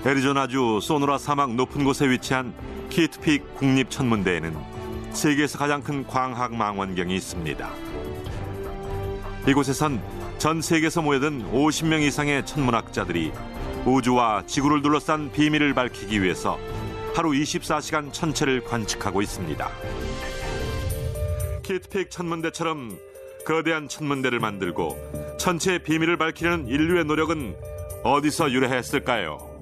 애리조나주 소노라 사막 높은 곳에 위치한 키트픽 국립천문대에는 세계에서 가장 큰 광학 망원경이 있습니다. 이곳에선 전 세계에서 모여든 50명 이상의 천문학자들이 우주와 지구를 둘러싼 비밀을 밝히기 위해서 하루 24시간 천체를 관측하고 있습니다. 키트픽 천문대처럼 거대한 천문대를 만들고 천체의 비밀을 밝히려는 인류의 노력은 어디서 유래했을까요?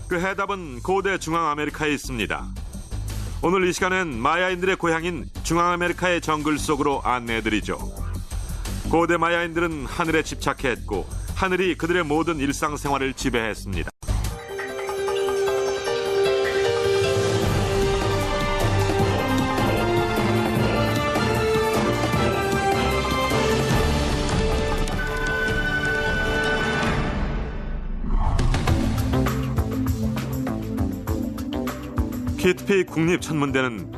그 해답은 고대 중앙아메리카에 있습니다. 오늘 이 시간엔 마야인들의 고향인 중앙아메리카의 정글 속으로 안내해드리죠. 고대 마야인들은 하늘에 집착했고 하늘이 그들의 모든 일상생활을 지배했습니다. 키트픽 국립천문대는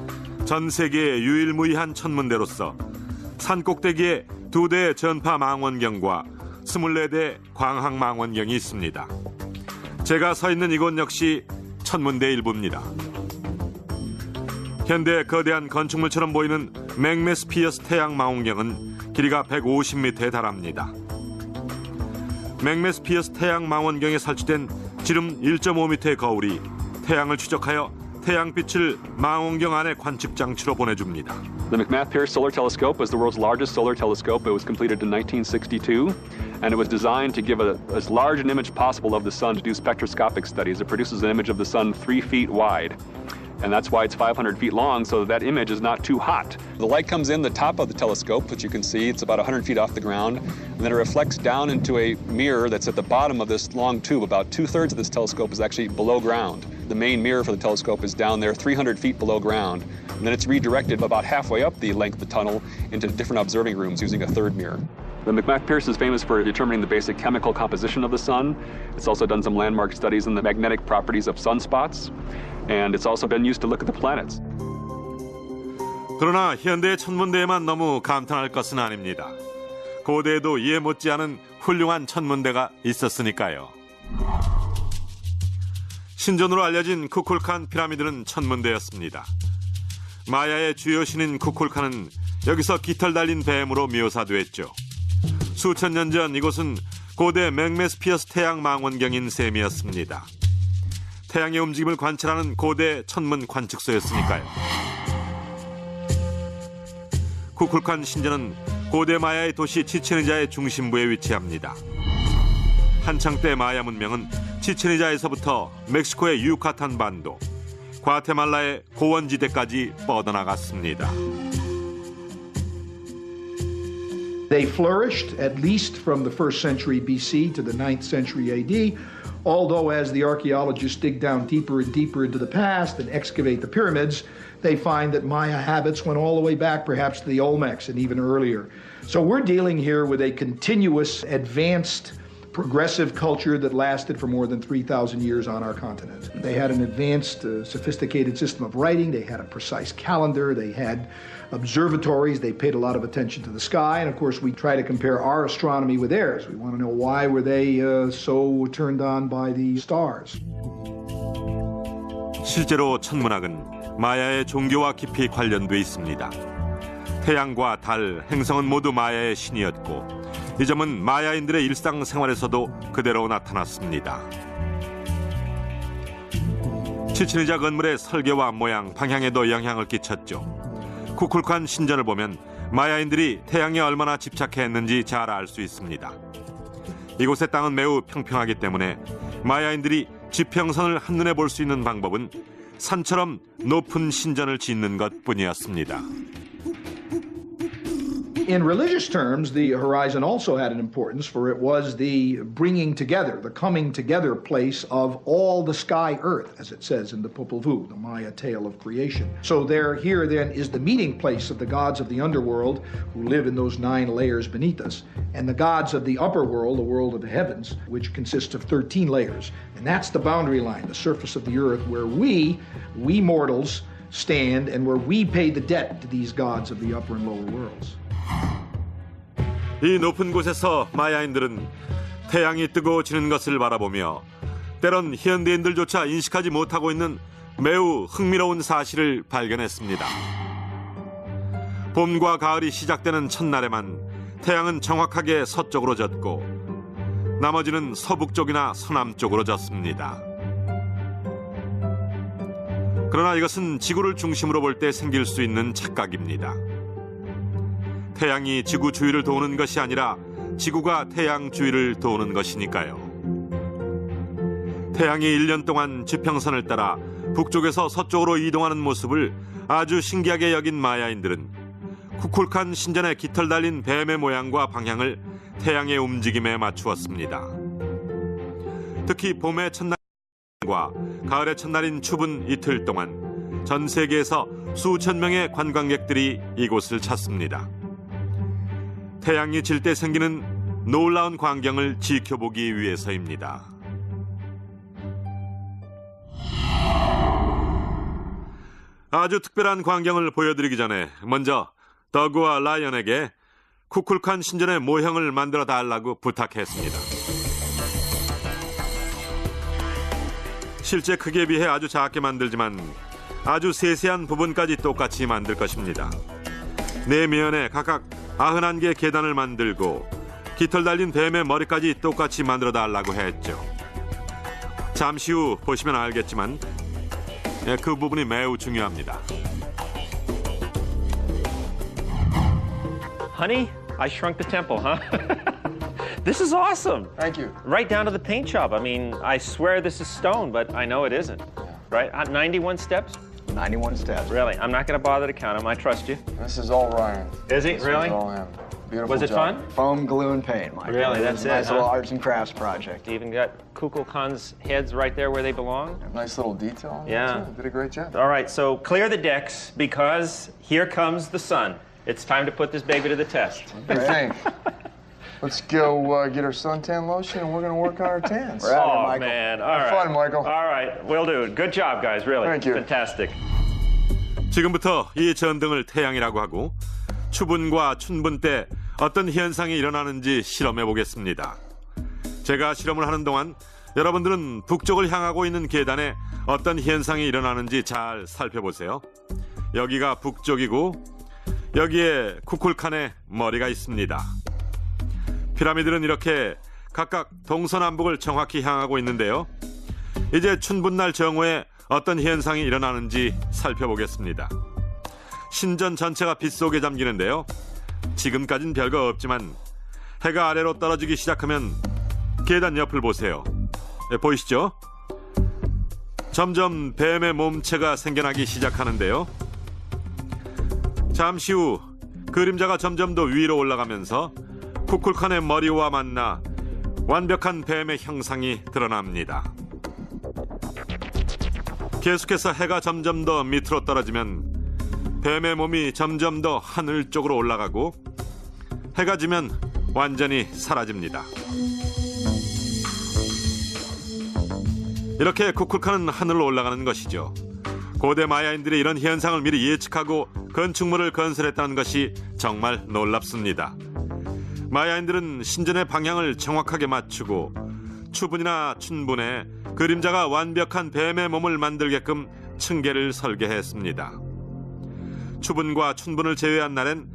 전 세계의 유일무이한 천문대로서 산 꼭대기에 2대의 전파 망원경과 24대의 광학 망원경이 있습니다. 제가 서 있는 이곳 역시 천문대 일부입니다. 현대의 거대한 건축물처럼 보이는 맥메스피어스 태양 망원경은 길이가 150m에 달합니다. 맥메스피어스 태양 망원경에 설치된 지름 1.5m의 거울이 태양을 추적하여 태양빛을 망원경 안의 관측 장치로 보내줍니다. The McMath-Pierce Solar Telescope was the world's largest solar telescope. It was completed in 1962, and it was designed to give as large an image possible of the sun to do spectroscopic studies. It produces an image of the sun 3 feet wide, and that's why it's 500 feet long, so that image is not too hot. The light comes in the top of the telescope, which you can see. It's about 100 feet off the ground, and then it reflects down into a mirror that's at the bottom of this long tube. About 2/3 of this telescope is actually below ground. The main mirror for the telescope is down there 300 feet below ground, and then it's redirected about halfway up the length of the tunnel into different observing rooms using a third mirror. The McMath-Pierce is famous for determining the basic chemical composition of the sun. It's also done some landmark studies in the magnetic properties of sunspots, and it's also been used to look at the planets. 그러나 현대의 천문대에만 너무 감탄할 것은 아닙니다. 고대에도 이에 못지않은 훌륭한 천문대가 있었으니까요. 신전으로 알려진 쿠쿨칸 피라미드는 천문대였습니다. 마야의 주요 신인 쿠쿨칸은 여기서 깃털 달린 뱀으로 묘사됐죠. 수천 년 전 이곳은 고대 맥메스피어스 태양 망원경인 셈이었습니다. 태양의 움직임을 관찰하는 고대 천문 관측소였으니까요. 쿠쿨칸 신전은 고대 마야의 도시 치첸이자의 중심부에 위치합니다. 한창 때 마야 문명은 치첸이자에서부터 멕시코의 유카탄 반도, 과테말라의 고원지대까지 뻗어나갔습니다. They flourished at least from the 1st century BC to the 9th century AD, although as the archaeologists dig down deeper and deeper into the past and excavate the pyramids, they find that Maya habits went all the way back perhaps to the Olmecs and even earlier. So we're dealing here with a continuous, advanced, progressive culture that lasted for more than 3,000 years on our continent. They had an advanced, sophisticated system of writing. They had a precise calendar. They had observatories. They paid a lot of attention to the sky. And of course, we try to compare our astronomy with theirs. We want to know why were they so turned on by the stars. 실제로 천문학은 마야의 종교와 깊이 관련돼 있습니다. 태양과 달, 행성은 모두 마야의 신이었고 이 점은 마야인들의 일상생활에서도 그대로 나타났습니다. 치첸이자 건물의 설계와 모양, 방향에도 영향을 끼쳤죠. 쿠쿨칸 신전을 보면 마야인들이 태양에 얼마나 집착했는지 잘 알 수 있습니다. 이곳의 땅은 매우 평평하기 때문에 마야인들이 지평선을 한눈에 볼 수 있는 방법은 산처럼 높은 신전을 짓는 것뿐이었습니다. In religious terms, the horizon also had an importance, for it was the bringing together, the coming together place of all the sky earth, as it says in the Popol Vuh, the Maya tale of creation. So here then is the meeting place of the gods of the underworld who live in those 9 layers beneath us, and the gods of the upper world, the world of the heavens, which consists of 13 layers. And that's the boundary line, the surface of the earth, where we mortals stand and where we pay the debt to these gods of the upper and lower worlds. 이 높은 곳에서 마야인들은 태양이 뜨고 지는 것을 바라보며 때론 현대인들조차 인식하지 못하고 있는 매우 흥미로운 사실을 발견했습니다. 봄과 가을이 시작되는 첫날에만 태양은 정확하게 서쪽으로 졌고 나머지는 서북쪽이나 서남쪽으로 졌습니다. 그러나 이것은 지구를 중심으로 볼 때 생길 수 있는 착각입니다. 태양이 지구 주위를 도는 것이 아니라 지구가 태양 주위를 도는 것이니까요. 태양이 1년 동안 지평선을 따라 북쪽에서 서쪽으로 이동하는 모습을 아주 신기하게 여긴 마야인들은 쿠쿨칸 신전에 깃털 달린 뱀의 모양과 방향을 태양의 움직임에 맞추었습니다. 특히 봄의 첫날과 가을의 첫날인 추분 이틀 동안 전 세계에서 수천 명의 관광객들이 이곳을 찾습니다. 태양이 질 때 생기는 놀라운 광경을 지켜보기 위해서입니다. 아주 특별한 광경을 보여드리기 전에 먼저 더그와 라이언에게 쿠쿨칸 신전의 모형을 만들어 달라고 부탁했습니다. 실제 크기에 비해 아주 작게 만들지만 아주 세세한 부분까지 똑같이 만들 것입니다. 네 면에 각각 91개 계단을 만들고 깃털 달린 뱀의 머리까지 똑같이 만들어 달라고 했죠. 잠시 후 보시면 알겠지만 그 부분이 매우 중요합니다. Honey, I shrunk the temple, huh? This is awesome. Thank you. Right down to the paint job. I mean, I swear this is stone, but I know it isn't. Right? 91 steps? 91 steps. Really? I'm not going to bother to count them. I trust you. This is all Ryan. Is he? This Really? is all him. Beautiful Was it job. fun? Foam, glue, and paint, Mike. Really? It That's was a it, nice huh? little arts and crafts project. You even got Kukulkan's heads right there where they belong. Nice little detail. on that, Yeah. too. Did a great job. All right, so clear the decks because here comes the sun. It's time to put this baby to the test. What do you think? Let's go get our suntan lotion, and we're going to work on our tans. Oh, We're at it, Michael. man. All Have right. fun, Michael. All right, we'll do it. Good job, guys. Really. Thank you. Fantastic. 지금부터 이 전등을 태양이라고 하고 추분과 춘분 때 어떤 현상이 일어나는지 실험해 보겠습니다. 제가 실험을 하는 동안 여러분들은 북쪽을 향하고 있는 계단에 어떤 현상이 일어나는지 잘 살펴보세요. 여기가 북쪽이고 여기에 쿠쿨칸의 머리가 있습니다. 피라미드는 이렇게 각각 동서남북을 정확히 향하고 있는데요. 이제 춘분날 정오에 어떤 현상이 일어나는지 살펴보겠습니다. 신전 전체가 빛 속에 잠기는데요. 지금까진 별거 없지만 해가 아래로 떨어지기 시작하면 계단 옆을 보세요. 보이시죠? 점점 뱀의 몸체가 생겨나기 시작하는데요. 잠시 후 그림자가 점점 더 위로 올라가면서 쿠쿨칸의 머리와 만나 완벽한 뱀의 형상이 드러납니다. 계속해서 해가 점점 더 밑으로 떨어지면 뱀의 몸이 점점 더 하늘 쪽으로 올라가고 해가 지면 완전히 사라집니다. 이렇게 쿠쿨칸은 하늘로 올라가는 것이죠. 고대 마야인들이 이런 현상을 미리 예측하고 건축물을 건설했다는 것이 정말 놀랍습니다. 마야인들은 신전의 방향을 정확하게 맞추고 추분이나 춘분에 그림자가 완벽한 뱀의 몸을 만들게끔 층계를 설계했습니다. 추분과 춘분을 제외한 날엔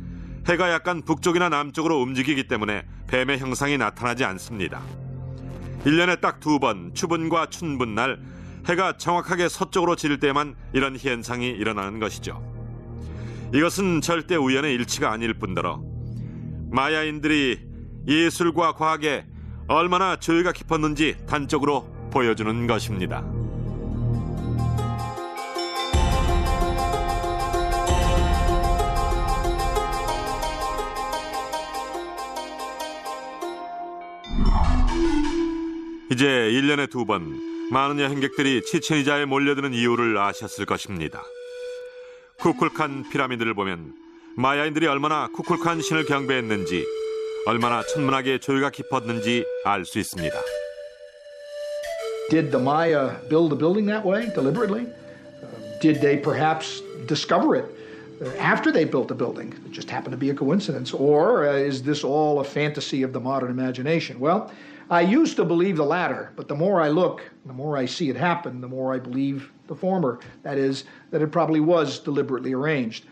해가 약간 북쪽이나 남쪽으로 움직이기 때문에 뱀의 형상이 나타나지 않습니다. 1년에 딱 2번 추분과 춘분 날 해가 정확하게 서쪽으로 질 때만 이런 현상이 일어나는 것이죠. 이것은 절대 우연의 일치가 아닐 뿐더러 마야인들이 예술과 과학에 얼마나 조예가 깊었는지 단적으로 보여주는 것입니다. 이제 1년에 2번 많은 여행객들이 치첸이자에 몰려드는 이유를 아셨을 것입니다. 쿠쿨칸 피라미드를 보면 마야인들이 얼마나 쿠쿨칸 신을 경배했는지 얼마나 천문학의 조예가 깊었는지 알 수 있습니다. Did the Maya build a building that way deliberately? Did they perhaps discover it after they built the building? It just happened to be a coincidence. Or is this all a fantasy of the modern imagination? Well, I used to believe the latter, but the more I look, the more I see it happen, the more I believe the former. That is, that it probably was deliberately arranged.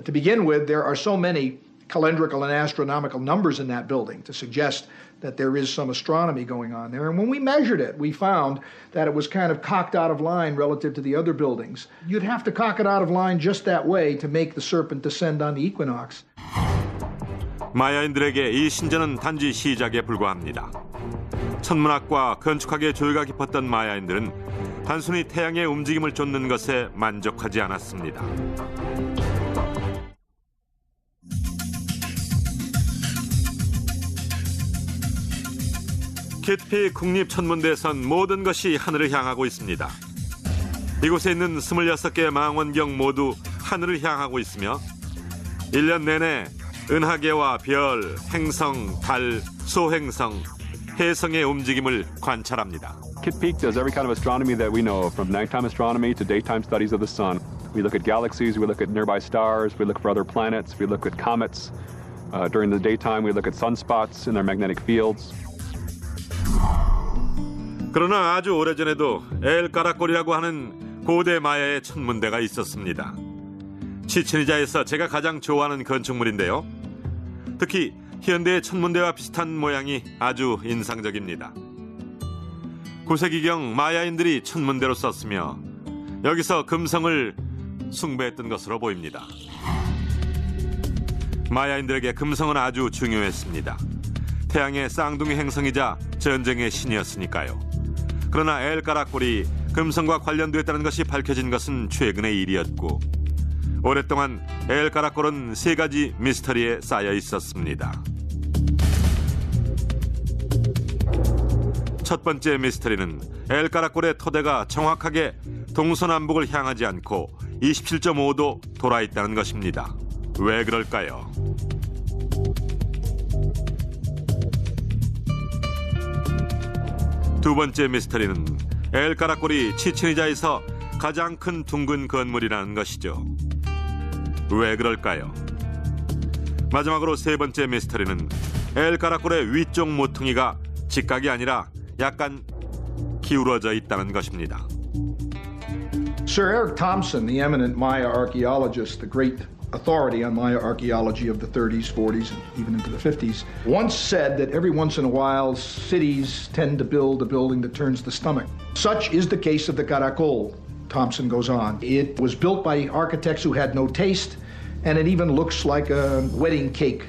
To begin with, there are so many calendrical and astronomical numbers in that building to suggest that there is some astronomy going on there. And when we measured it, we found that it was kind of cocked out of line relative to the other buildings. You'd have to cock it out of line just that way to make the serpent descend on the equinox. 마야인들에게 이 신전은 단지 시작에 불과합니다. 천문학과 건축학의 조예가 깊었던 마야인들은 단순히 태양의 움직임을 쫓는 것에 만족하지 않았습니다. 키트피 국립천문대에선 모든 것이 하늘을 향하고 있습니다. 이곳에 있는 26개의 망원경 모두 하늘을 향하고 있으며 1년 내내 은하계와 별, 행성, 달, 소행성, 해성의 움직임을 관찰합니다. Kitt Peak does every kind of astronomy that we know, from nighttime astronomy to daytime studies of the sun. We look at galaxies, we look at nearby stars, we look for other planets, we look at comets. During the daytime, we look at sunspots in their magnetic fields. 그러나 아주 오래전에도 엘까라꼴이라고 하는 고대 마야의 천문대가 있었습니다. 치친이자에서 제가 가장 좋아하는 건축물인데요. 특히 현대의 천문대와 비슷한 모양이 아주 인상적입니다. 9세기경 마야인들이 천문대로 썼으며 여기서 금성을 숭배했던 것으로 보입니다. 마야인들에게 금성은 아주 중요했습니다. 태양의 쌍둥이 행성이자 전쟁의 신이었으니까요. 그러나 엘까라꼴이 금성과 관련되었다는 것이 밝혀진 것은 최근의 일이었고 오랫동안 엘까라꼴은 3가지 미스터리에 쌓여 있었습니다. 첫 번째 미스터리는 엘까라꼴의 토대가 정확하게 동서남북을 향하지 않고 27.5도 돌아 있다는 것입니다. 왜 그럴까요? 두 번째 미스터리는 엘까라꼴이 치친이자에서 가장 큰 둥근 건물이라는 것이죠. 왜 그럴까요? 마지막으로 세 번째 미스터리는 엘까라꼴의 위쪽 모퉁이가 직각이 아니라 약간 기울어져 있다는 것입니다. Sir Eric Thompson, the eminent Maya archaeologist, the great authority on Maya archaeology of the 30s, 40s, and even into the 50s, once said that every once in a while cities tend to build a building that turns the stomach. Such is the case of the Caracol, Thompson goes on. It was built by architects who had no taste, and it even looks like a wedding cake,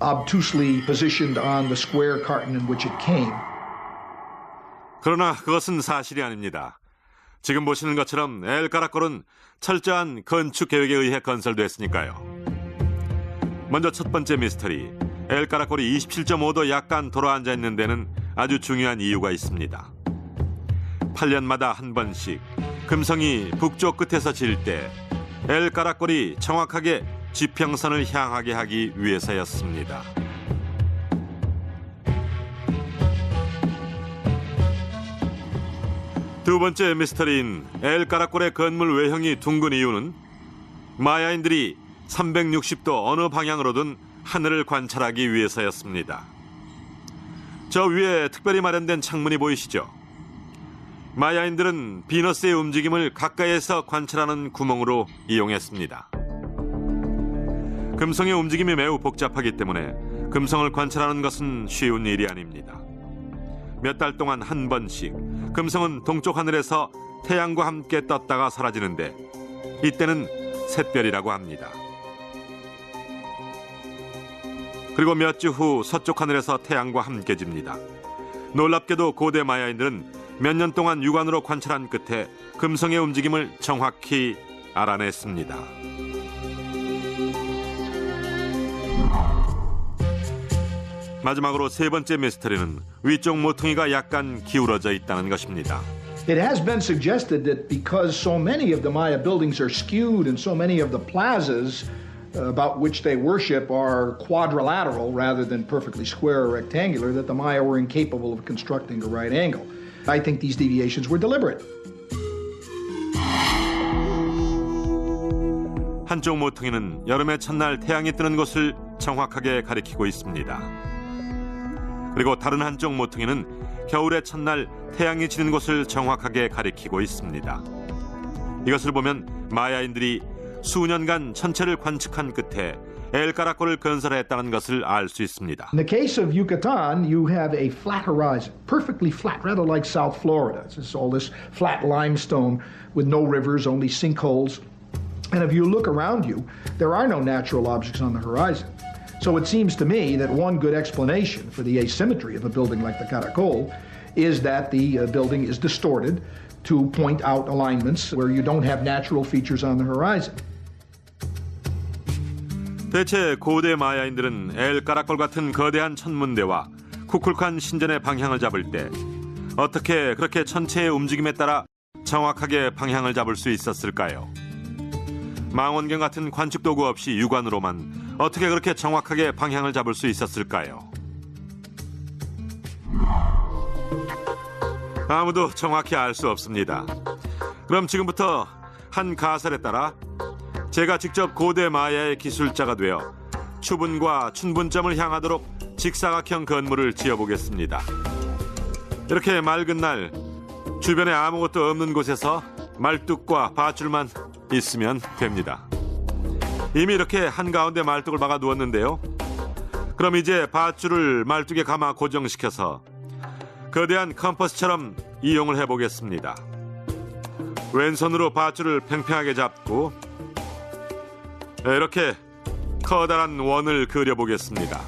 obtusely positioned on the square carton in which it came. 그러나 그것은 사실이 아닙니다. 지금 보시는 것처럼 엘까라꼴은 철저한 건축 계획에 의해 건설됐으니까요. 먼저 첫 번째 미스터리, 엘까라꼴이 27.5도 약간 돌아앉아 있는 데는 아주 중요한 이유가 있습니다. 8년마다 한 번씩 금성이 북쪽 끝에서 질 때 엘까라꼴이 정확하게 지평선을 향하게 하기 위해서였습니다. 두 번째 미스터리인 엘까라꼴의 건물 외형이 둥근 이유는 마야인들이 360도 어느 방향으로든 하늘을 관찰하기 위해서였습니다. 저 위에 특별히 마련된 창문이 보이시죠? 마야인들은 비너스의 움직임을 가까이에서 관찰하는 구멍으로 이용했습니다. 금성의 움직임이 매우 복잡하기 때문에 금성을 관찰하는 것은 쉬운 일이 아닙니다. 몇 달 동안 한 번씩 금성은 동쪽 하늘에서 태양과 함께 떴다가 사라지는데 이때는 샛별이라고 합니다. 그리고 몇 주 후 서쪽 하늘에서 태양과 함께 집니다. 놀랍게도 고대 마야인들은 몇 년 동안 육안으로 관찰한 끝에 금성의 움직임을 정확히 알아냈습니다. 마지막으로 세 번째 미스터리는 위쪽 모퉁이가 약간 기울어져 있다는 것입니다. It has been suggested that because so many of the Maya buildings are skewed and so many of the plazas about which they worship are quadrilateral rather than perfectly square or rectangular, that the Maya were incapable of constructing a right angle. I think these deviations were deliberate. 한쪽 모퉁이는 여름의 첫날 태양이 뜨는 곳을 정확하게 가리키고 있습니다. 그리고 다른 한쪽 모퉁이는 겨울의 첫날 태양이 지는 곳을 정확하게 가리키고 있습니다. 이것을 보면 마야인들이 수년간 천체를 관측한 끝에 엘카라콜을 건설했다는 것을 알 수 있습니다. In the case of Yucatan, you have a flat horizon, perfectly flat, rather like South Florida. It's all this flat limestone with no rivers, only sinkholes. And if you look around you, there are no natural objects on the horizon. So it seems to me that one good explanation for the asymmetry of a building like the Caracol is that the building is distorted to point out alignments where you don't have natural features on the horizon. 대체 고대 마야인들은 엘카라콜 같은 거대한 천문대와 쿠쿨칸 신전의 방향을 잡을 때 어떻게 그렇게 천체의 움직임에 따라 정확하게 방향을 잡을 수 있었을까요? 망원경 같은 관측 도구 없이 육안으로만 어떻게 그렇게 정확하게 방향을 잡을 수 있었을까요? 아무도 정확히 알 수 없습니다. 그럼 지금부터 한 가설에 따라 제가 직접 고대 마야의 기술자가 되어 추분과 춘분점을 향하도록 직사각형 건물을 지어보겠습니다. 이렇게 맑은 날 주변에 아무것도 없는 곳에서 말뚝과 밧줄만 있으면 됩니다. 이미 이렇게 한가운데 말뚝을 박아 두었는데요. 그럼 이제 밧줄을 말뚝에 감아 고정시켜서 거대한 컴퍼스처럼 이용을 해보겠습니다. 왼손으로 밧줄을 팽팽하게 잡고 이렇게 커다란 원을 그려보겠습니다.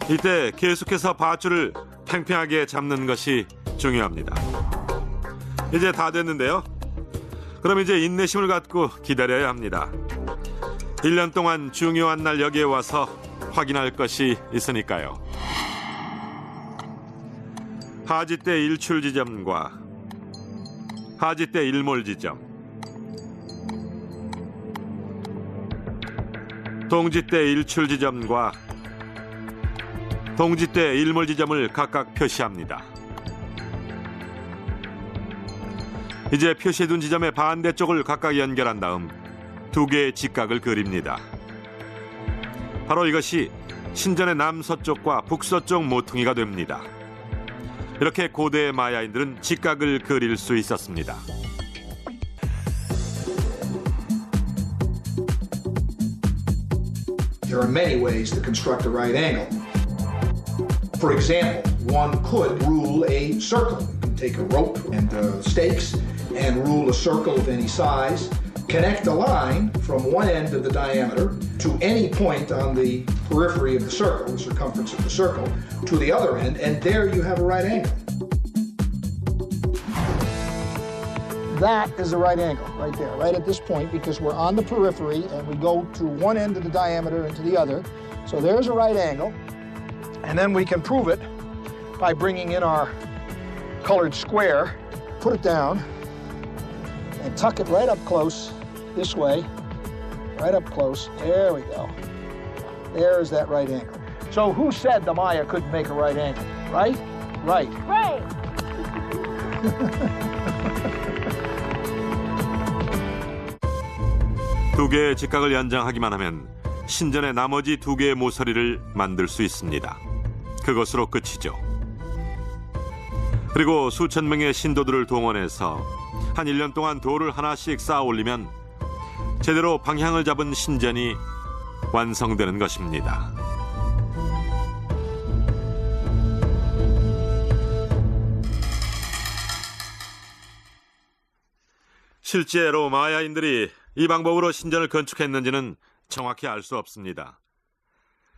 이때 계속해서 밧줄을 팽팽하게 잡는 것이 중요합니다. 이제 다 됐는데요. 그럼 이제 인내심을 갖고 기다려야 합니다. 1년 동안 중요한 날 여기에 와서 확인할 것이 있으니까요. 하지대 일출 지점과 하지대 일몰 지점, 동지대 일출 지점과 동지대 일몰 지점을 각각 표시합니다. 이제 표시해둔 지점의 반대쪽을 각각 연결한 다음 두 개의 직각을 그립니다. 바로 이것이 신전의 남서쪽과 북서쪽 모퉁이가 됩니다. 이렇게 고대 마야인들은 직각을 그릴 수 있었습니다. There are many ways to construct a right angle. For example, one could rule a circle. You can take a rope and stakes and rule a circle of any size, connect a line from one end of the diameter to any point on the periphery of the circle, the circumference of the circle, to the other end, and there you have a right angle. That is a right angle right there, right at this point, because we're on the periphery and we go to one end of the diameter and to the other. So there's a right angle, and then we can prove it by bringing in our colored square, put it down, and tuck it right up close this way, right up close. There we go. There's that right angle. So who said the Maya couldn't make a right angle? Right? Right. Right. 두 개의 직각을 연장하기만 하면 신전의 나머지 두 개의 모서리를 만들 수 있습니다. 그것으로 끝이죠. 그리고 수천 명의 신도들을 동원해서 한 1년 동안 돌을 하나씩 쌓아 올리면 제대로 방향을 잡은 신전이 완성되는 것입니다. 실제로 마야인들이 이 방법으로 신전을 건축했는지는 정확히 알 수 없습니다.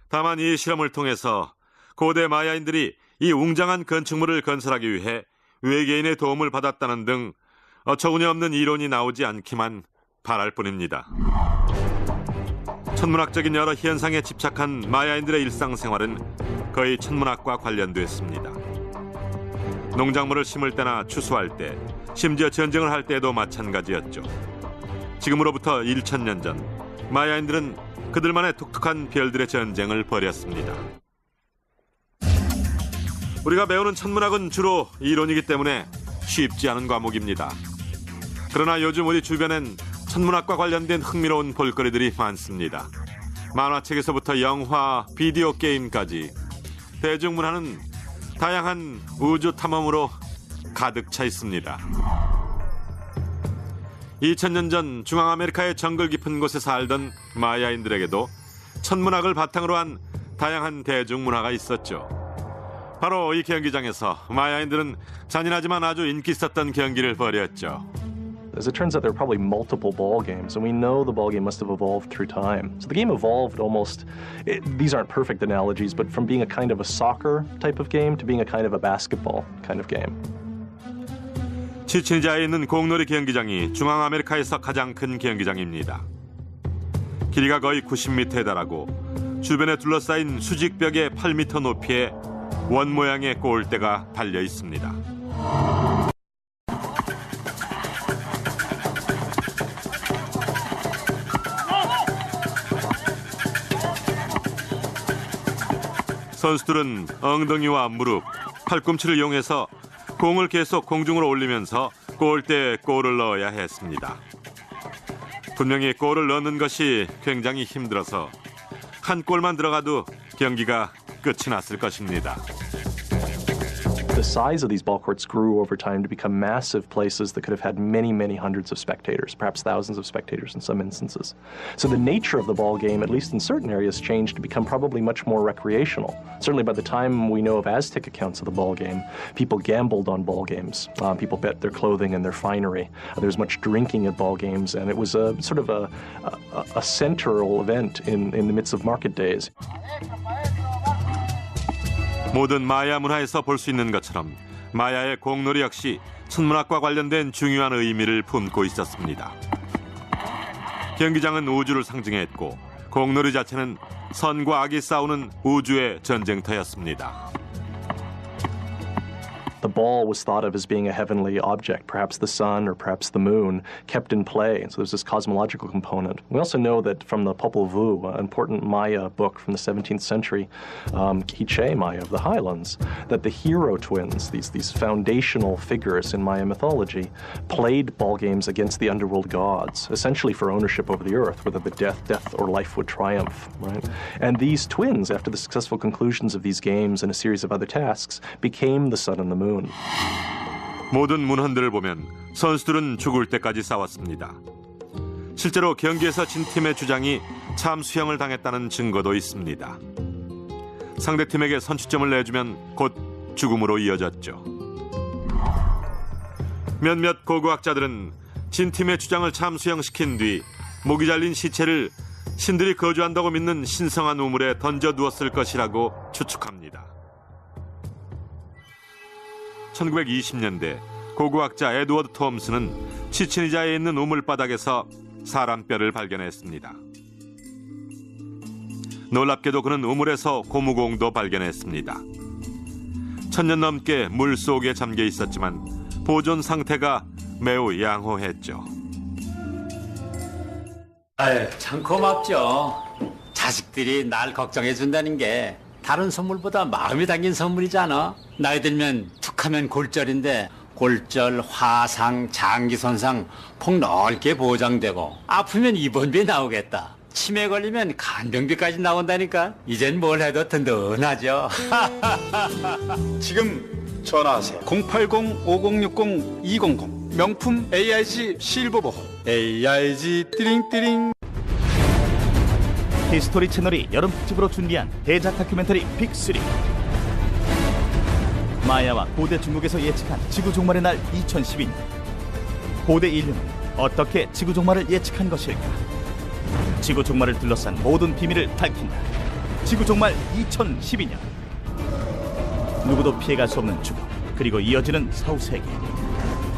다만 이 실험을 통해서 고대 마야인들이 이 웅장한 건축물을 건설하기 위해 외계인의 도움을 받았다는 등 어처구니없는 이론이 나오지 않기만 바랄 뿐입니다. 천문학적인 여러 현상에 집착한 마야인들의 일상생활은 거의 천문학과 관련됐습니다. 농작물을 심을 때나 추수할 때, 심지어 전쟁을 할 때도 마찬가지였죠. 지금으로부터 1000년 전 마야인들은 그들만의 독특한 별들의 전쟁을 벌였습니다. 우리가 배우는 천문학은 주로 이론이기 때문에 쉽지 않은 과목입니다. 그러나 요즘 우리 주변엔 천문학과 관련된 흥미로운 볼거리들이 많습니다. 만화책에서부터 영화, 비디오 게임까지 대중문화는 다양한 우주 탐험으로 가득 차 있습니다. 2000년 전 중앙아메리카의 정글 깊은 곳에 살던 마야인들에게도 천문학을 바탕으로 한 다양한 대중문화가 있었죠. 바로 이 경기장에서 마야인들은 잔인하지만 아주 인기 있었던 경기를 벌였죠. As it turns out, there are probably multiple ball games, and we know the ball game must have evolved through time. So the game evolved almost, these aren't perfect analogies, but from being a kind of a soccer type of game to being a kind of a basketball kind of game. 치친자에 있는 공놀이 경기장이 중앙아메리카에서 가장 큰 경기장입니다. 길이가 거의 90m에 달하고 주변에 둘러싸인 수직벽에 8m 높이의 원 모양의 골대가 달려 있습니다. 선수들은 엉덩이와 무릎, 팔꿈치를 이용해서 공을 계속 공중으로 올리면서 골대에 골을 넣어야 했습니다. 분명히 골을 넣는 것이 굉장히 힘들어서 한 골만 들어가도 경기가 끝이 났을 것입니다. The size of these ball courts grew over time to become massive places that could have had many, many hundreds of spectators, perhaps thousands of spectators in some instances. So the nature of the ball game, at least in certain areas, changed to become probably much more recreational. Certainly by the time we know of Aztec accounts of the ball game, people gambled on ball games. People bet their clothing and their finery. There was much drinking at ball games, and it was a sort of a central event in the midst of market days. 모든 마야 문화에서 볼 수 있는 것처럼 마야의 공놀이 역시 천문학과 관련된 중요한 의미를 품고 있었습니다. 경기장은 우주를 상징했고 공놀이 자체는 선과 악이 싸우는 우주의 전쟁터였습니다. The ball was thought of as being a heavenly object, perhaps the sun or perhaps the moon, kept in play. And so there's this cosmological component. We also know that from the Popol Vuh, an important Maya book from the 17th century, Quiché Maya of the Highlands, that the hero twins, these foundational figures in Maya mythology, played ball games against the underworld gods, essentially for ownership over the earth, whether the death or life would triumph, right? And these twins, after the successful conclusions of these games and a series of other tasks, became the sun and the moon. 모든 문헌들을 보면 선수들은 죽을 때까지 싸웠습니다. 실제로 경기에서 진 팀의 주장이 참수형을 당했다는 증거도 있습니다. 상대팀에게 선취점을 내주면 곧 죽음으로 이어졌죠. 몇몇 고고학자들은 진 팀의 주장을 참수형시킨 뒤 목이 잘린 시체를 신들이 거주한다고 믿는 신성한 우물에 던져두었을 것이라고 추측합니다. 1920년대 고고학자 에드워드 톰스는 치친이자에 있는 우물바닥에서 사람 뼈를 발견했습니다. 놀랍게도 그는 우물에서 고무공도 발견했습니다. 1000년 넘게 물 속에 잠겨 있었지만 보존 상태가 매우 양호했죠. 아유, 참 고맙죠. 자식들이 날 걱정해 준다는 게 다른 선물보다 마음이 담긴 선물이잖아. 나이 들면 툭하면 골절인데 골절, 화상, 장기 손상 폭 넓게 보장되고 아프면 입원비 나오겠다. 치매 걸리면 간병비까지 나온다니까. 이젠 뭘 해도 든든하죠. 지금 전화하세요. 080-5060-200 명품 AIG 실버보험 AIG 띠링띠링. 히스토리 채널이 여름 특집으로 준비한 대작 다큐멘터리 빅3. 마야와 고대 중국에서 예측한 지구 종말의 날 2012년. 고대 인류는 어떻게 지구 종말을 예측한 것일까? 지구 종말을 둘러싼 모든 비밀을 밝힌다. 지구 종말 2012년. 누구도 피해갈 수 없는 죽음, 그리고 이어지는 사후세계.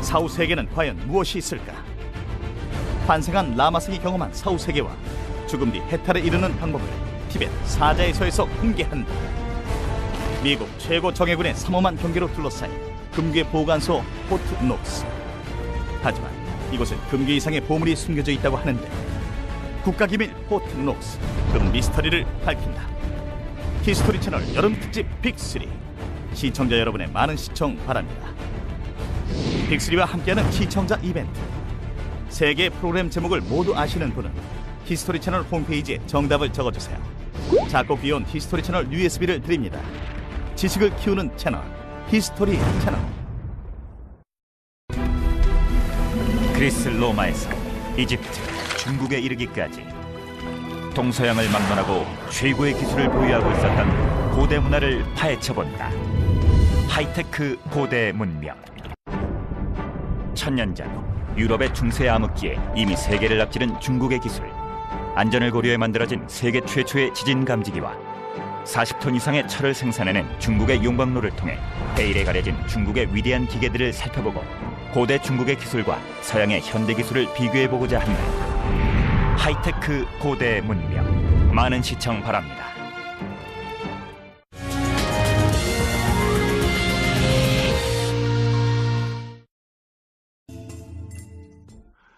사후세계는 과연 무엇이 있을까? 환생한 라마스이 경험한 사후세계와 죽음 뒤 해탈에 이르는 방법을 티벳 사자에서에서 공개한다. 미국 최고 정예군의 삼엄한 경계로 둘러싸인 금괴 보관소 포트 녹스. 하지만 이곳은 금괴 이상의 보물이 숨겨져 있다고 하는데 국가기밀 포트 녹스 그 미스터리를 밝힌다. 히스토리 채널 여름 특집 빅3. 시청자 여러분의 많은 시청 바랍니다. 빅3와 함께하는 시청자 이벤트. 세 개의 프로그램 제목을 모두 아시는 분은 히스토리 채널 홈페이지에 정답을 적어주세요. 작고 귀여운 히스토리 채널 USB를 드립니다. 지식을 키우는 채널, 히스토리 채널. 그리스 로마에서 이집트, 중국에 이르기까지 동서양을 막론하고 최고의 기술을 보유하고 있었던 고대 문화를 파헤쳐본다. 하이테크 고대 문명. 1000년 전 유럽의 중세 암흑기에 이미 세계를 앞지른 중국의 기술, 안전을 고려해 만들어진 세계 최초의 지진 감지기와 40톤 이상의 철을 생산해낸 중국의 용광로를 통해 베일에 가려진 중국의 위대한 기계들을 살펴보고 고대 중국의 기술과 서양의 현대 기술을 비교해보고자 한다. 하이테크 고대 문명. 많은 시청 바랍니다.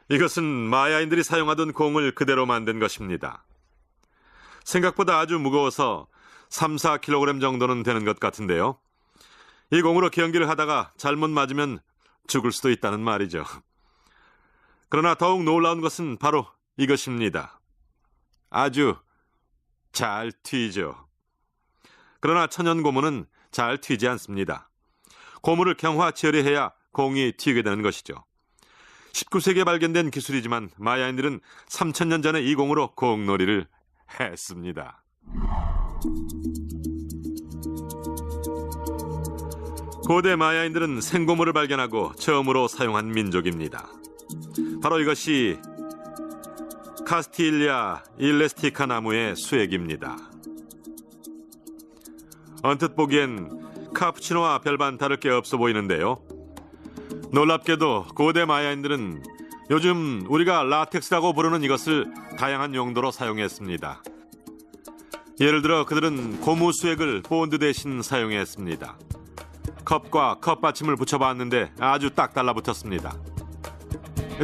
이것은 마야인들이 사용하던 공을 그대로 만든 것입니다. 생각보다 아주 무거워서 3-4kg 정도는 되는 것 같은데요. 이 공으로 경기를 하다가 잘못 맞으면 죽을 수도 있다는 말이죠. 그러나 더욱 놀라운 것은 바로 이것입니다. 아주 잘 튀죠. 그러나 천연 고무는 잘 튀지 않습니다. 고무를 경화 처리해야 공이 튀게 되는 것이죠. 19세기에 발견된 기술이지만 마야인들은 3000년 전에 이 공으로 공놀이를 했습니다. 고대 마야인들은 생고무를 발견하고 처음으로 사용한 민족입니다. 바로 이것이 카스틸리아 일레스티카 나무의 수액입니다. 언뜻 보기엔 카푸치노와 별반 다를 게 없어 보이는데요. 놀랍게도 고대 마야인들은 요즘 우리가 라텍스라고 부르는 이것을 다양한 용도로 사용했습니다. 예를 들어 그들은 고무 수액을 본드 대신 사용했습니다. 컵과 컵 받침을 붙여봤는데 아주 딱 달라붙었습니다.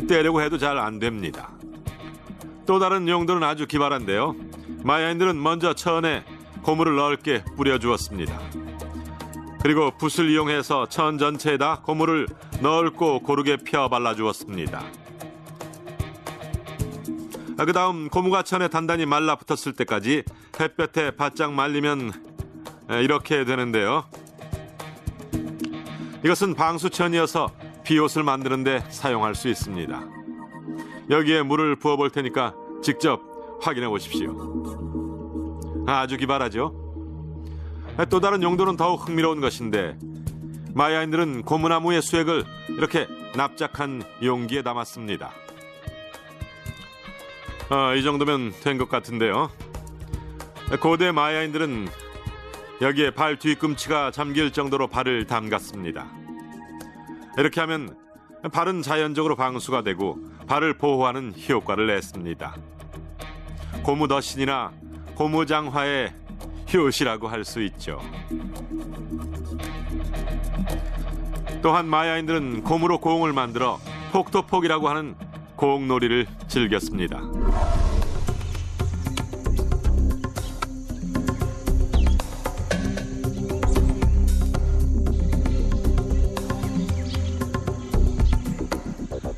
떼려고 해도 잘 안 됩니다. 또 다른 용도는 아주 기발한데요. 마야인들은 먼저 천에 고무를 넓게 뿌려주었습니다. 그리고 붓을 이용해서 천 전체에다 고무를 넓고 고르게 펴 발라주었습니다. 그 다음 고무가 천에 단단히 말라붙었을 때까지 햇볕에 바짝 말리면 이렇게 되는데요. 이것은 방수천이어서 비옷을 만드는 데 사용할 수 있습니다. 여기에 물을 부어볼 테니까 직접 확인해 보십시오. 아주 기발하죠? 또 다른 용도는 더욱 흥미로운 것인데 마야인들은 고무나무의 수액을 이렇게 납작한 용기에 담았습니다. 이 정도면 된 것 같은데요. 고대 마야인들은 여기에 발 뒤꿈치가 잠길 정도로 발을 담갔습니다. 이렇게 하면 발은 자연적으로 방수가 되고 발을 보호하는 효과를 냈습니다. 고무더신이나 고무장화의 효시라고 할 수 있죠. 또한 마야인들은 고무로 공을 만들어 폭토폭이라고 하는 공놀이를 즐겼습니다.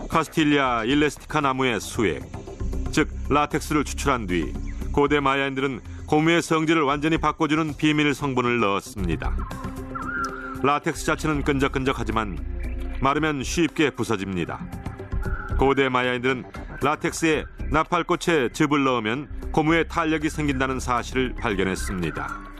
카스틸리아 일레스티카 나무의 수액, 즉 라텍스를 추출한 뒤 고대 마야인들은 고무의 성질을 완전히 바꿔주는 비밀 성분을 넣었습니다. 라텍스 자체는 끈적끈적하지만 마르면 쉽게 부서집니다. 고대 마야인들은 라텍스에 나팔꽃의 즙을 넣으면 고무에 탄력이 생긴다는 사실을 발견했습니다.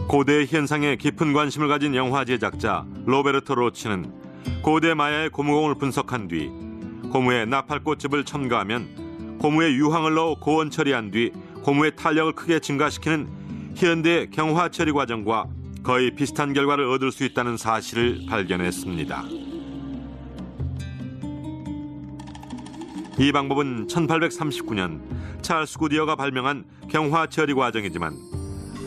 고대 현상에 깊은 관심을 가진 영화 제작자 로베르토 로치는 고대 마야의 고무공을 분석한 뒤 고무에 나팔꽃즙을 첨가하면 고무에 유황을 넣어 고온 처리한 뒤 고무의 탄력을 크게 증가시키는 현대 경화 처리 과정과 거의 비슷한 결과를 얻을 수 있다는 사실을 발견했습니다. 이 방법은 1839년 찰스 구디어가 발명한 경화 처리 과정이지만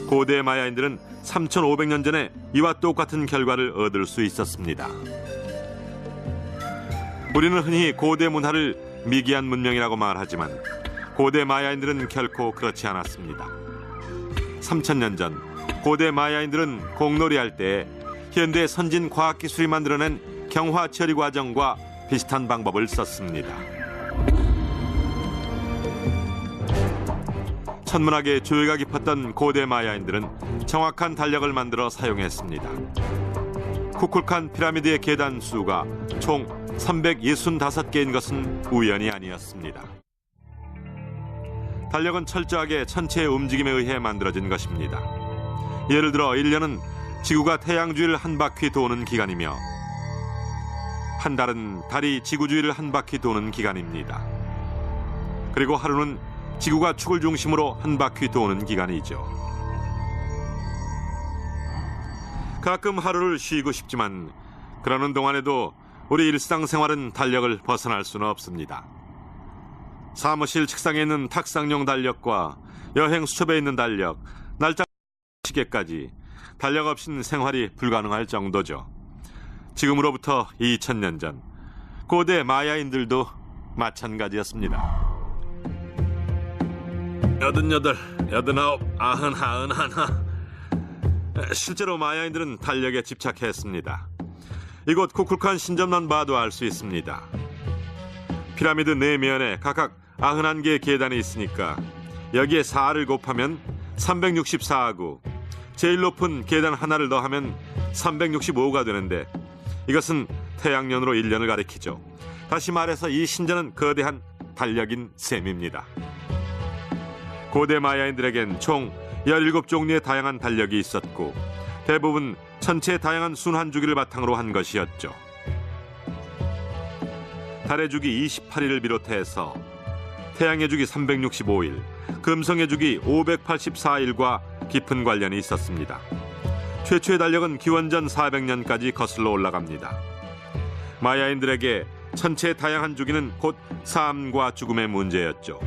고대 마야인들은 3500년 전에 이와 똑같은 결과를 얻을 수 있었습니다. 우리는 흔히 고대 문화를 미개한 문명이라고 말하지만 고대 마야인들은 결코 그렇지 않았습니다. 3000년 전 고대 마야인들은 공놀이할 때 현대 선진 과학기술이 만들어낸 경화 처리 과정과 비슷한 방법을 썼습니다. 천문학에 조예가 깊었던 고대 마야인들은 정확한 달력을 만들어 사용했습니다. 쿠쿨칸 피라미드의 계단 수가 총 365개인 것은 우연이 아니었습니다. 달력은 철저하게 천체의 움직임에 의해 만들어진 것입니다. 예를 들어 1년은 지구가 태양 주위를 한 바퀴 도는 기간이며 한 달은 달이 지구 주위를 한 바퀴 도는 기간입니다. 그리고 하루는 지구가 축을 중심으로 한 바퀴 도는 기간이죠. 가끔 하루를 쉬고 싶지만 그러는 동안에도 우리 일상생활은 달력을 벗어날 수는 없습니다. 사무실 책상에 있는 탁상용 달력과 여행 수첩에 있는 달력, 날짜 시계까지 달력 없이는 생활이 불가능할 정도죠. 지금으로부터 2000년 전 고대 마야인들도 마찬가지였습니다. 88, 89, 90, 91. 실제로 마야인들은 달력에 집착했습니다. 이곳 쿠쿨칸 신전만 봐도 알 수 있습니다. 피라미드 4면에 각각 91개의 계단이 있으니까 여기에 4를 곱하면 364하고 제일 높은 계단 하나를 더하면 365가 되는데 이것은 태양년으로 1년을 가리키죠. 다시 말해서 이 신전은 거대한 달력인 셈입니다. 고대 마야인들에겐 총 17종류의 다양한 달력이 있었고 대부분 천체의 다양한 순환 주기를 바탕으로 한 것이었죠. 달의 주기 28일을 비롯해서 태양의 주기 365일, 금성의 주기 584일과 깊은 관련이 있었습니다. 최초의 달력은 기원전 400년까지 거슬러 올라갑니다. 마야인들에게 천체의 다양한 주기는 곧 삶과 죽음의 문제였죠.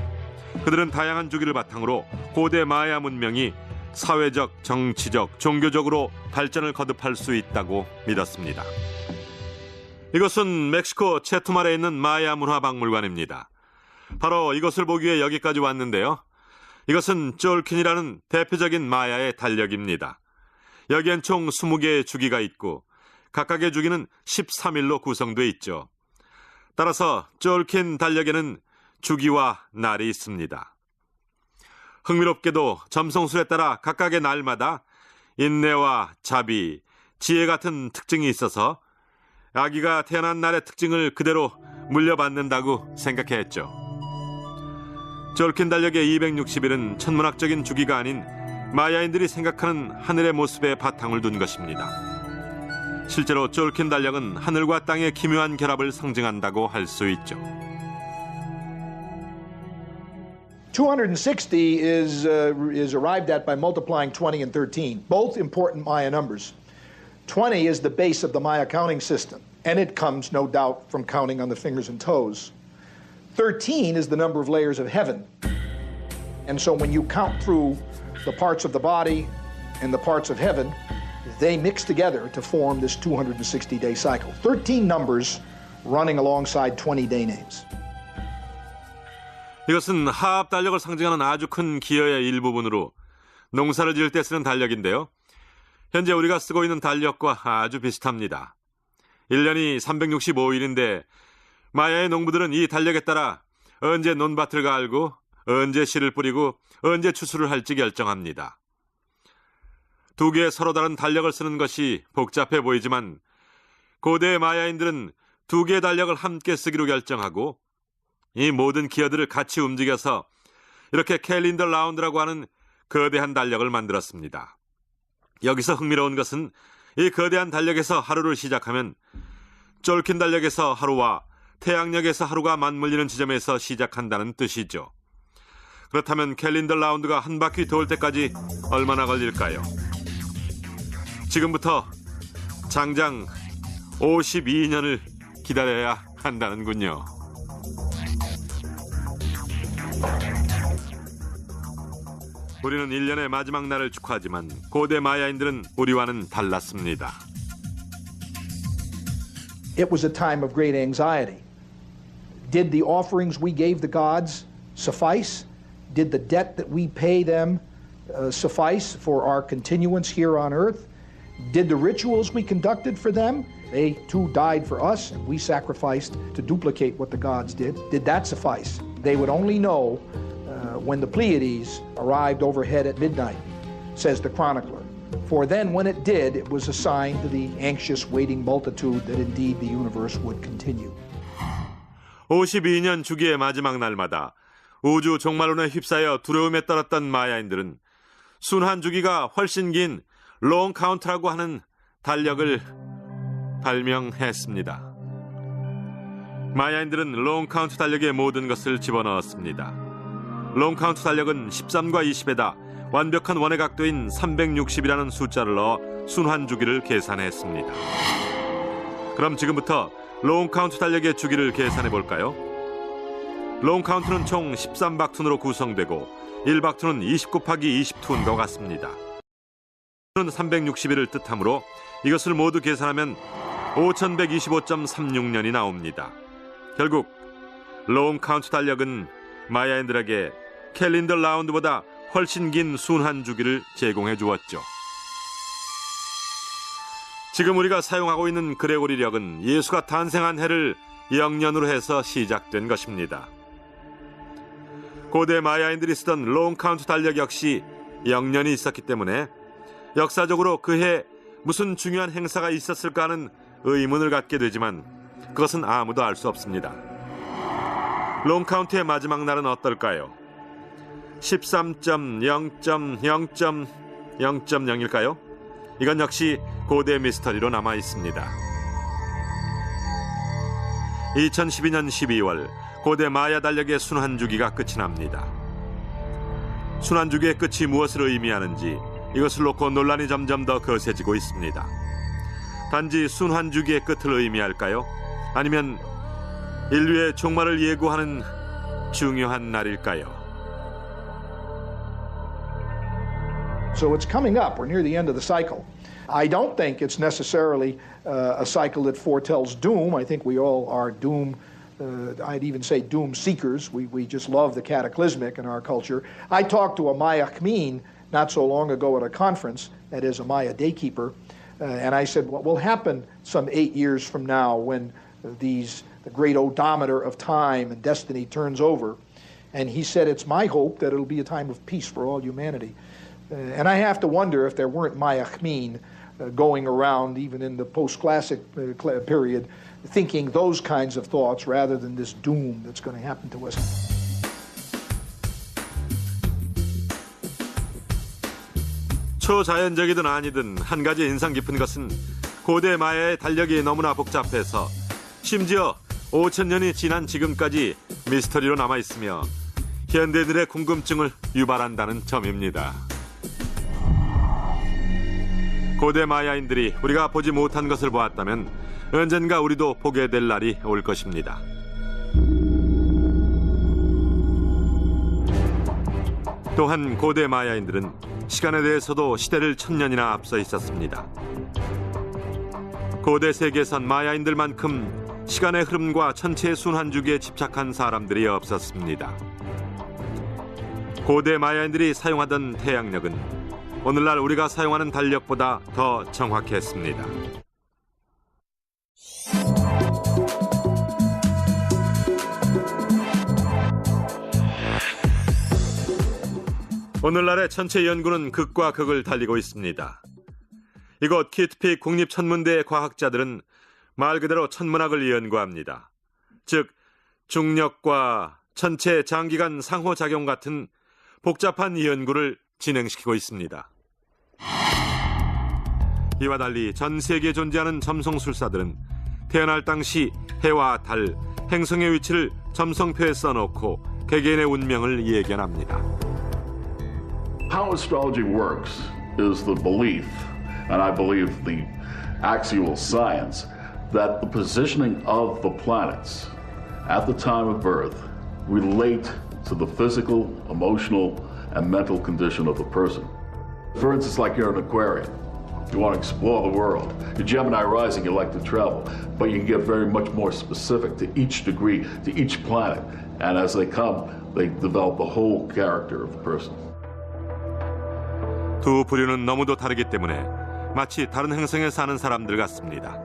그들은 다양한 주기를 바탕으로 고대 마야 문명이 사회적, 정치적, 종교적으로 발전을 거듭할 수 있다고 믿었습니다. 이것은 멕시코 체투말에 있는 마야 문화박물관입니다. 바로 이것을 보기 위해 여기까지 왔는데요. 이것은 쫄킨이라는 대표적인 마야의 달력입니다. 여기엔 총 20개의 주기가 있고 각각의 주기는 13일로 구성되어 있죠. 따라서 쫄킨 달력에는 주기와 날이 있습니다. 흥미롭게도 점성술에 따라 각각의 날마다 인내와 자비, 지혜 같은 특징이 있어서 아기가 태어난 날의 특징을 그대로 물려받는다고 생각했죠. 쫄킨 달력의 260일은 천문학적인 주기가 아닌 마야인들이 생각하는 하늘의 모습에 바탕을 둔 것입니다. 실제로 쫄킨 달력은 하늘과 땅의 기묘한 결합을 상징한다고 할 수 있죠. 260 is arrived at by multiplying 20 and 13, both important Maya numbers. 20 is the base of the Maya counting system, and it comes, no doubt, from counting on the fingers and toes. 13 is the number of layers of heaven. And so when you count through the parts of the body and the parts of heaven, they mix together to form this 260-day cycle. 13 numbers running alongside 20 day names. 이것은 하합 달력을 상징하는 아주 큰 기여의 일부분으로 농사를 지을 때 쓰는 달력인데요. 현재 우리가 쓰고 있는 달력과 아주 비슷합니다. 1년이 365일인데 마야의 농부들은 이 달력에 따라 언제 논밭을 갈고 언제 씨를 뿌리고 언제 추수를 할지 결정합니다. 두 개의 서로 다른 달력을 쓰는 것이 복잡해 보이지만 고대 마야인들은 두 개의 달력을 함께 쓰기로 결정하고 이 모든 기어들을 같이 움직여서 이렇게 캘린더 라운드라고 하는 거대한 달력을 만들었습니다. 여기서 흥미로운 것은 이 거대한 달력에서 하루를 시작하면 쫄킨 달력에서 하루와 태양력에서 하루가 맞물리는 지점에서 시작한다는 뜻이죠. 그렇다면 캘린더 라운드가 한 바퀴 돌 때까지 얼마나 걸릴까요? 지금부터 장장 52년을 기다려야 한다는군요. 우리는 1년의 마지막 날을 축하하지만 고대 마야인들은 우리와는 달랐습니다. It was a time of great anxiety. Did the offerings we gave the gods suffice? Did the debt that we pay them suffice for our continuance here on earth? Did the rituals we conducted for them, they too died for us and we sacrificed to duplicate what the gods did that suffice? They would only know when the Pleiades arrived overhead at midnight, says the chronicler. For then when it did, it was a sign to the anxious waiting multitude that indeed the universe would continue. 52년 주기의 마지막 날마다 우주 종말론에 휩싸여 두려움에 떨었던 마야인들은 순환 주기가 훨씬 긴 롱 카운트라고 하는 달력을 발명했습니다. 마야인들은 롱 카운트 달력에 모든 것을 집어넣었습니다. 롱 카운트 달력은 13과 20에다 완벽한 원의 각도인 360이라는 숫자를 넣어 순환 주기를 계산했습니다. 그럼 지금부터 롱 카운트 달력의 주기를 계산해 볼까요? 롱 카운트는 총 13박툰으로 구성되고 1박툰은 20 곱하기 20툰과 같습니다. 는 360일을 뜻하므로 이것을 모두 계산하면 5125.36년이 나옵니다. 결국 롱 카운트 달력은 마야인들에게 캘린더 라운드보다 훨씬 긴 순환 주기를 제공해 주었죠. 지금 우리가 사용하고 있는 그레고리력은 예수가 탄생한 해를 영년으로 해서 시작된 것입니다. 고대 마야인들이 쓰던 롱 카운트 달력 역시 영년이 있었기 때문에 역사적으로 그 해 무슨 중요한 행사가 있었을까 하는 의문을 갖게 되지만 그것은 아무도 알 수 없습니다. 롱 카운트의 마지막 날은 어떨까요? 13.0.0.0.0일까요? 이건 역시 고대 미스터리로 남아 있습니다. 2012년 12월 고대 마야 달력의 순환주기가 끝이 납니다. 순환주기의 끝이 무엇을 의미하는지 이것을 놓고 논란이 점점 더 거세지고 있습니다. 단지 순환주기의 끝을 의미할까요? 아니면 인류의 종말을 예고하는 중요한 날일까요? So it's coming up. We're near the end of the cycle. I don't think it's necessarily a cycle that foretells doom. I think we all are doom. I'd even say doom seekers. We just love the cataclysmic in our culture. I talked to a Maya Kmin not so long ago at a conference, that is a Maya daykeeper, and I said, what will happen some 8 years from now when the great odometer of time and destiny turns over? And he said, it's my hope that it'll be a time of peace for all humanity. And I have to wonder if there weren't Maya Kmin going around, even in the post-classic period, thinking those kinds of thoughts rather than this doom that's going to happen to us. 초자연적이든 아니든 한 가지 인상 깊은 것은 고대 마야의 달력이 너무나 복잡해서 심지어 5,000년이 지난 지금까지 미스터리로 남아있으며 현대인들의 궁금증을 유발한다는 점입니다. 고대 마야인들이 우리가 보지 못한 것을 보았다면 언젠가 우리도 보게 될 날이 올 것입니다. 또한 고대 마야인들은 시간에 대해서도 시대를 1000년이나 앞서 있었습니다. 고대 세계에선 마야인들만큼 시간의 흐름과 천체의 순환주기에 집착한 사람들이 없었습니다. 고대 마야인들이 사용하던 태양력은 오늘날 우리가 사용하는 달력보다 더 정확했습니다. 오늘날의 천체 연구는 극과 극을 달리고 있습니다. 이곳 키트픽 국립천문대의 과학자들은 말 그대로 천문학을 연구합니다. 즉 중력과 천체 장기간 상호작용 같은 복잡한 연구를 진행시키고 있습니다. 이와 달리 전 세계에 존재하는 점성술사들은 태어날 당시 해와 달, 행성의 위치를 점성표에 써놓고 개개인의 운명을 예견합니다. How astrology works is the belief, and I believe the axial science, that the positioning of the planets at the time of birth relate to the physical, emotional, and mental condition of the person. For instance, like you're an Aquarian. You want to explore the world. You're Gemini rising, you like to travel, but you can get very much more specific to each degree, to each planet. And as they come, they develop the whole character of the person. 두 부류는 너무도 다르기 때문에 마치 다른 행성에 사는 사람들 같습니다.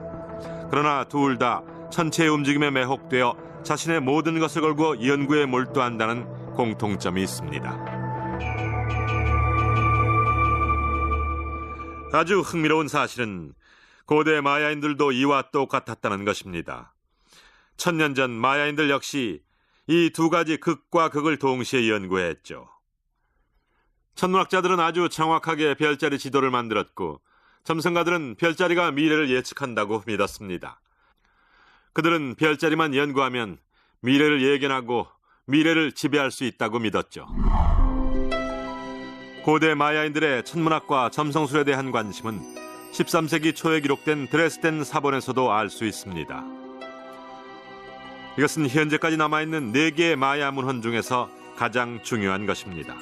그러나 둘 다 천체의 움직임에 매혹되어 자신의 모든 것을 걸고 연구에 몰두한다는 공통점이 있습니다. 아주 흥미로운 사실은 고대 마야인들도 이와 똑같았다는 것입니다. 1000년 전 마야인들 역시 이 두 가지 극과 극을 동시에 연구했죠. 천문학자들은 아주 정확하게 별자리 지도를 만들었고 점성가들은 별자리가 미래를 예측한다고 믿었습니다. 그들은 별자리만 연구하면 미래를 예견하고 미래를 지배할 수 있다고 믿었죠. 고대 마야인들의 천문학과 점성술에 대한 관심은 13세기 초에 기록된 드레스덴 사본에서도 알 수 있습니다. 이것은 현재까지 남아있는 4개의 마야 문헌 중에서 가장 중요한 것입니다.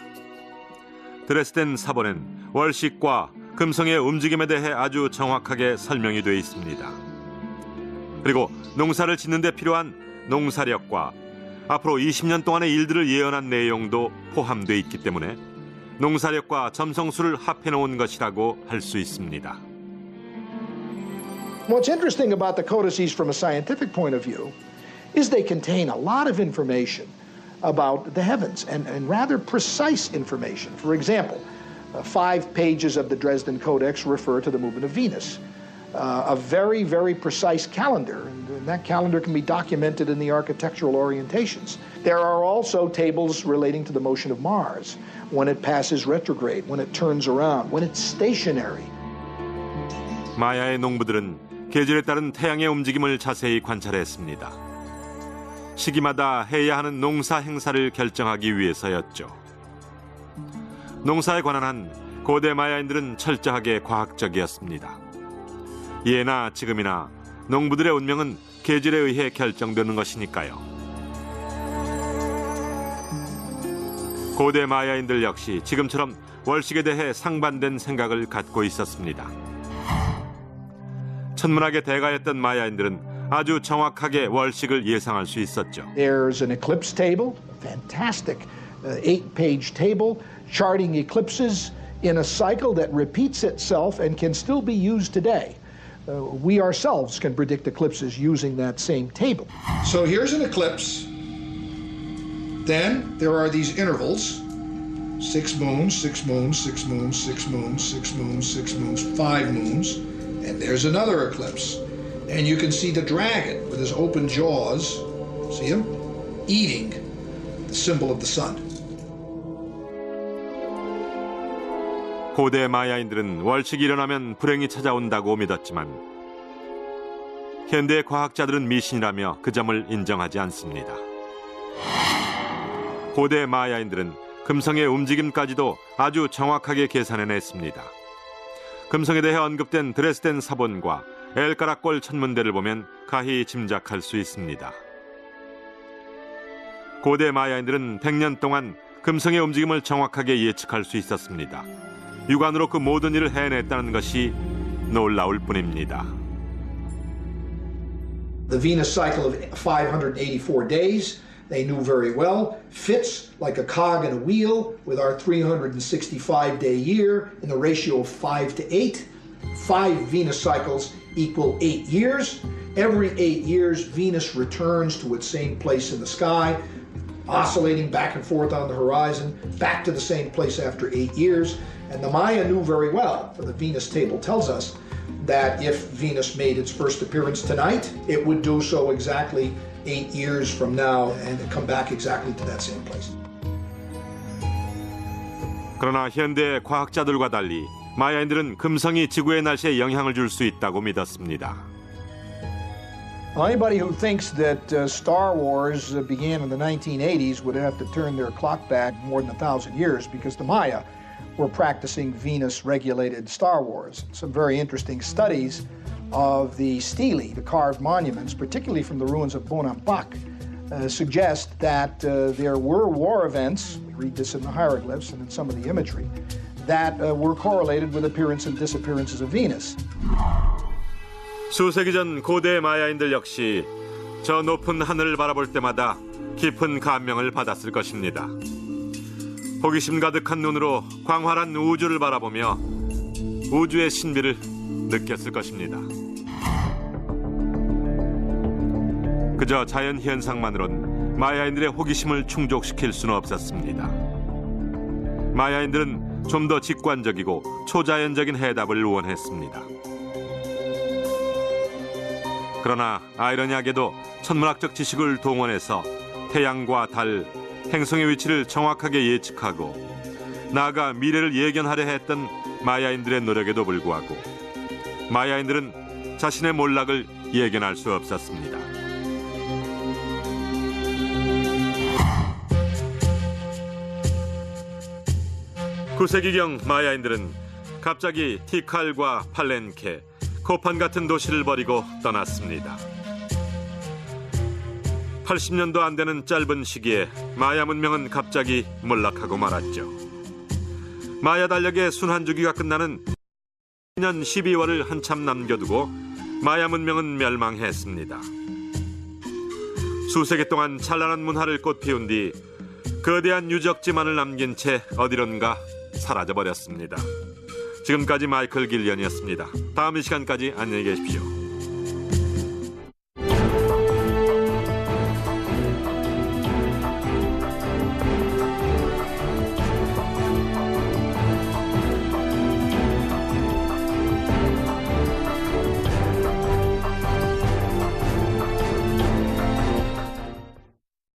드레스덴 사본엔 월식과 금성의 움직임에 대해 아주 정확하게 설명이 되어 있습니다. 그리고 농사를 짓는 데 필요한 농사력과 앞으로 20년 동안의 일들을 예언한 내용도 포함되어 있기 때문에 농사력과 점성술을 합해놓은 것이라고 할 수 있습니다. What's interesting about the codices from a scientific point of view is they contain a lot of information about the heavens and rather precise information. For example, 5 pages of the Dresden Codex refer to the movement of Venus. A very, very precise calendar, and that calendar can be documented in the architectural orientations. There are also tables relating to the motion of Mars, when it passes retrograde, when it turns around, when it's stationary. 마야의 농부들은 계절에 따른 태양의 움직임을 자세히 관찰했습니다. 시기마다 해야 하는 농사 행사를 결정하기 위해서였죠. 농사에 관한 한 고대 마야인들은 철저하게 과학적이었습니다. 예나 지금이나 농부들의 운명은 계절에 의해 결정되는 것이니까요. 고대 마야인들 역시 지금처럼 월식에 대해 상반된 생각을 갖고 있었습니다. 천문학의 대가였던 마야인들은 아주 정확하게 월식을 예상할 수 있었죠. There's an eclipse table, fantastic 8-page table charting eclipses in a cycle that repeats itself and can still be used today. We ourselves can predict eclipses using that same table. So here's an eclipse. Then there are these intervals. 6 moons, 6 moons, 6 moons, 6 moons, 6 moons, 6 moons, 5 moons. And there's another eclipse. And you can see the dragon with his open jaws, see him? Eating the symbol of the sun. 고대 마야인들은 월식이 일어나면 불행이 찾아온다고 믿었지만 현대 과학자들은 미신이라며 그 점을 인정하지 않습니다. 고대 마야인들은 금성의 움직임까지도 아주 정확하게 계산해냈습니다. 금성에 대해 언급된 드레스덴 사본과 엘가라골 천문대를 보면 가히 짐작할 수 있습니다. 고대 마야인들은 100년 동안 금성의 움직임을 정확하게 예측할 수 있었습니다. 육안으로 그 모든 일을 해냈다는 것이 놀라울 뿐입니다. The Venus cycle of 584 days, they knew very well, fits like a cog in a wheel with our 365-day year in the ratio of 5 to 8. 5 Venus cycles equal 8 years. Every 8 years, Venus returns to its same place in the sky, oscillating back and forth on the horizon, back to the same place after 8 years. And the Maya knew very well, for the Venus table tells us, that if Venus made its first appearance tonight, it would do so exactly 8 years from now and come back exactly to that same place. 그러나 현대 과학자들과 달리 마야인들은 금성이 지구의 날씨에 영향을 줄 수 있다고 믿었습니다. Anybody who thinks that Star Wars began in the 1980s would have to turn their clock back more than 1,000 years because the Maya were practicing Venus-regulated Star Wars. Some very interesting studies of the stelae, the carved monuments, particularly from the ruins of Bonampak, suggest that there were war events, we read this in the hieroglyphs and in some of the imagery, that were correlated with appearance and disappearances of Venus. 수세기 전 고대 마야인들 역시 저 높은 하늘을 바라볼 때마다 깊은 감명을 받았을 것입니다. 호기심 가득한 눈으로 광활한 우주를 바라보며 우주의 신비를 느꼈을 것입니다. 그저 자연 현상만으론 마야인들의 호기심을 충족시킬 수는 없었습니다. 마야인들은 좀 더 직관적이고 초자연적인 해답을 원했습니다. 그러나 아이러니하게도 천문학적 지식을 동원해서 태양과 달, 행성의 위치를 정확하게 예측하고 나아가 미래를 예견하려 했던 마야인들의 노력에도 불구하고 마야인들은 자신의 몰락을 예견할 수 없었습니다. (9세기경) 마야인들은 갑자기 티칼과 팔렌케, 코판 같은 도시를 버리고 떠났습니다. 80년도 안 되는 짧은 시기에 마야 문명은 갑자기 몰락하고 말았죠. 마야 달력의 순환주기가 끝나는 2000년 12월을 한참 남겨두고 마야 문명은 멸망했습니다. 수세기 동안 찬란한 문화를 꽃피운 뒤 거대한 유적지만을 남긴 채 어디론가 사라져버렸습니다. 지금까지 마이클 길리언이었습니다. 다음 이 시간까지 안녕히 계십시오.